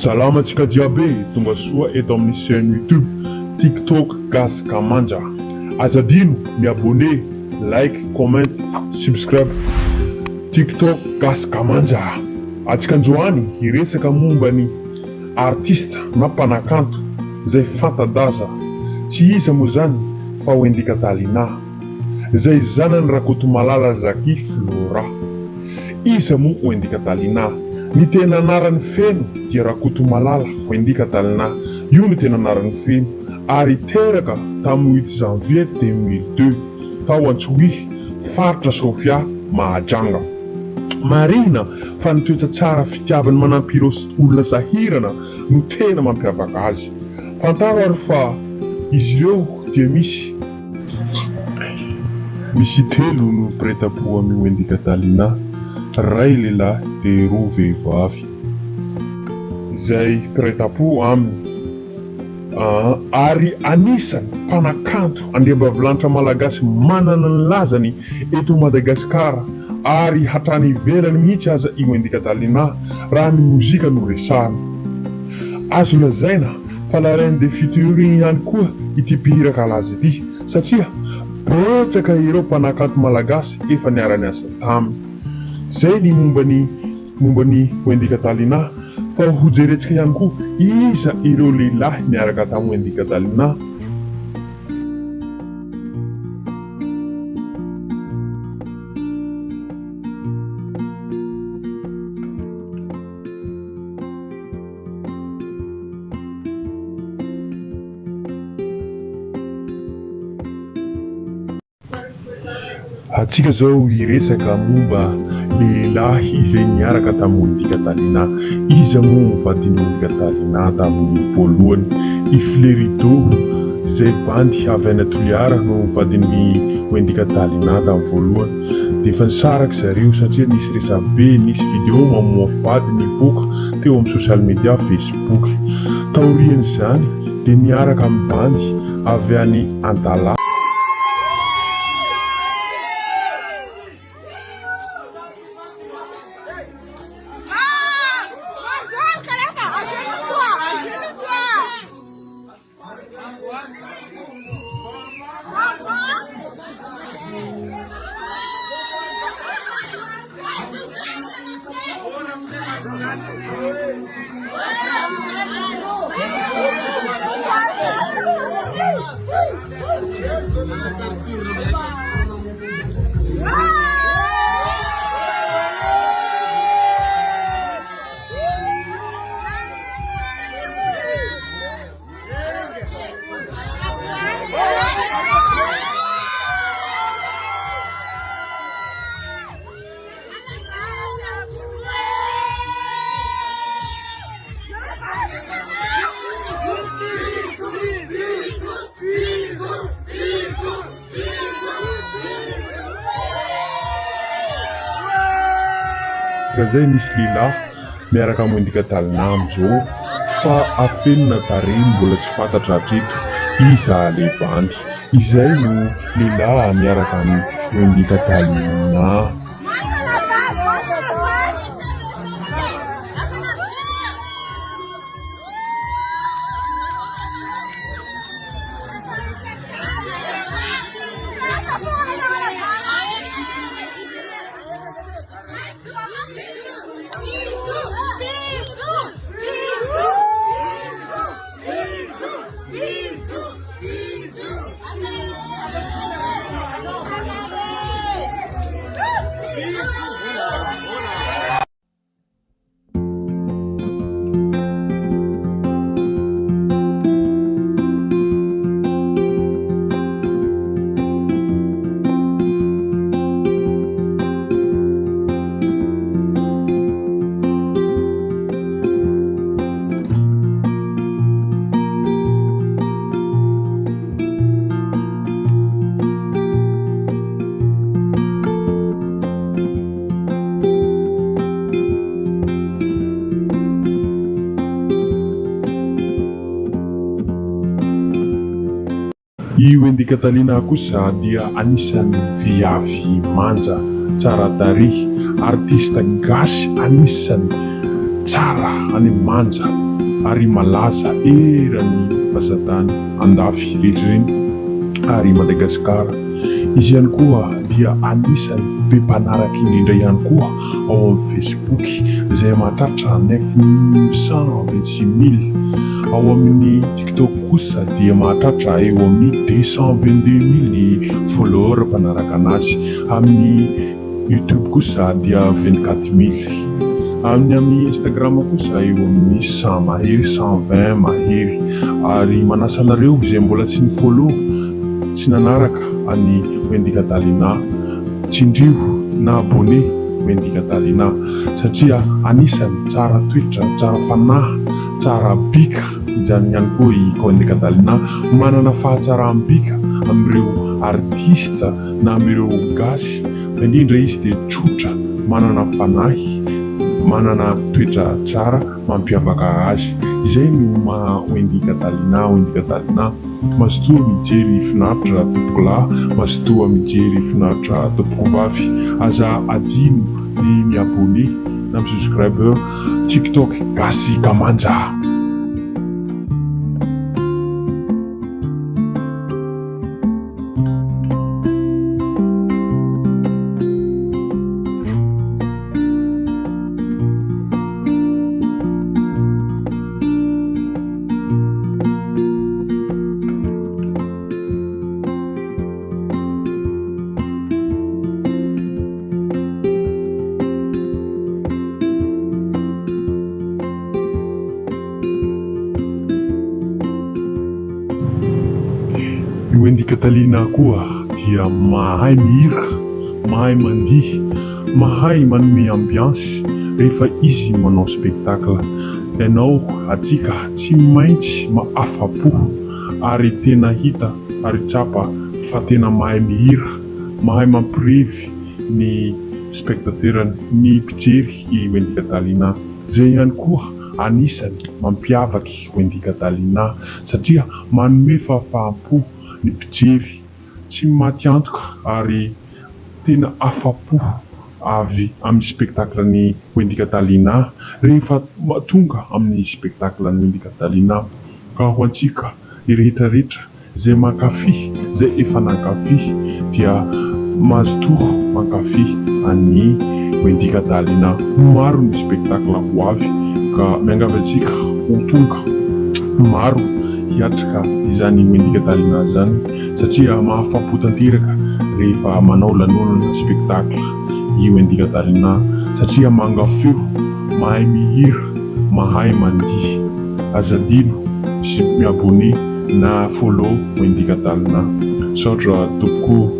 Salama antsika jiaby, tonga soa eto amin'ny chaîne YouTube TikTok Gasy Kamanja. Aza adino miabone, like, comment, subscribe TikTok Gasy Kamanja. Antsika androany hiresaka momba ny artista na mpanakanto izay fanta-daza, tsy iza moa zany fa Wendy Catalina, izay zanany Rakotomalala Zaki Flora. Iza moa Wendy Catalina? Ny tena anarany feno dia Rakotomalala Wendy Catalina, io ny tena anarany feno, ary teraka tamin'ny 8 janvier 2002 tao Antsohihy, faritra Sofia, Mahajanga. Marina fa ny toetra tsara fitiavany manampy ireo olona sahirana no tena mampiavaka azy. Fantaro ary fa izy ireo dia misy telo no mpiretam-po amin'ny Wendy Catalina, ray lehilahy dia roa vehivavy izay mpiretam-po aminy. Ary anisany mpanakanto andriambavilanitra malagasy manana ny lazany eto Madagasikara, ary hatrany ivelany mihitsy aza i Wendy Catalina raha ny mozika no resahana. Azo lazaina fa la reine des featuring ihany koa ity mpihira laza ity, satria betsaka ireo mpanakanto malagasy efa niara-niasa taminy. Zay ny mombany Wendy Catalina, fa ho jeretsika ihany koa iza ireo lehilahy miaraka tamin'ny Wendy Catalina. Atsika zao hiresaka momba lehilahy izay niaraka tamin'ny Wendy Catalina. Iza moa vadiny Wendy Catalina tamin'ny voalohany? I Flerito izay bandy avy any Toliara no vadiny Wendy Catalina tamin'ny voalohany. Dia efa nisaraka zareo satria nisy resabe, nisy vidéo mamoa vady nivoaka teo amin'ny social media Facebook. Taorian'izany dia niaraka amin'ny bandy avy any Antala. Zay nisy lehilahy miaraka amin'ny Wendy Catalina amizao, fa afenina tarehy mbola tsy fantatra hatreto iza le bandy. Izay no lehilahy miaraka amin'ny Wendy Catalina. I Wendy Catalina kosa dia anisan'ny viavy manja, tsara tarehy, artista gasy, anisan'ny tsara any manja ary malaza eran'ny mpazatany andafy rehetra reny ary Madagasikara. Izy ihany koa dia anisany be mpanaraka indrindra ihany koa ao amin'ny Facebook izay mahatratra 926 000. Ao amin'ny TikTok kosa dia mahatratra eo amin'ny 222 000 ny follower mpanaraka anazy. Amin'ny YouTube kosa dia 24 000. Amin'ny Instagram kosa eo amin'ny 100 mahery, 120 mahery. Ary manasa anareo izay mbola tsy ny follow sy nanaraka any Wendika Dalina, tsindrio na abonné Wendika Dalina satria anisany tsara toetra, tsara fanahy, tsara bika izany ihany koa i Wendika Dalina. Manana fahatsarambika amin'ireo artista na amin'ireo gasy, indrindra izy dia tsotra, manana fanahy, manana toetra tsara mampiavaka azy. Izay no maha Wendika Dalina. Wendika Dalina mazotoa mijery finaritra tompoko lahy, mazotoa mijery finaritra tompoko vavy. Aza adino ny miabonné na mi-subscriber TikTok Gasy Kamanja. Wendika Dalina koa dia mahay mihira, mahay mandihy, mahay manome ambiance rehefa izy manao spectacle. Ianao atsika tsy maintsy maafapo ary tena hita ary tsapa fa tena mahay mihira, mahay mampirevy ny spectateurany, ny mpijery i Wendika Dalina. Zay ihany koa anisany mampiavaky Wendika Dalina satria manome fahafahampo ny mpijery, tsy maty antoka ary tena afapo avy amin'ny spectacle ny Wendika Dalina rehefa tonga amin'ny spectacle ny Wendika Dalina. Ka ho antsika rehetrarehetra izay mankafy, izay efa nankafy dia mazotoa mankafy any Wendika Dalina. Maro ny spectacle ho avy ka miangavy antsika ho tonga maro hiatrika izany Wendika Dalina zany satria mahafapo tanteraka rehefa manao lanonana spectacle i Wendika Dalina satria mangafeo, mahay mihira, mahay mandihy. Azadino miabonné na follow Wendika Dalina. Saotra tompoko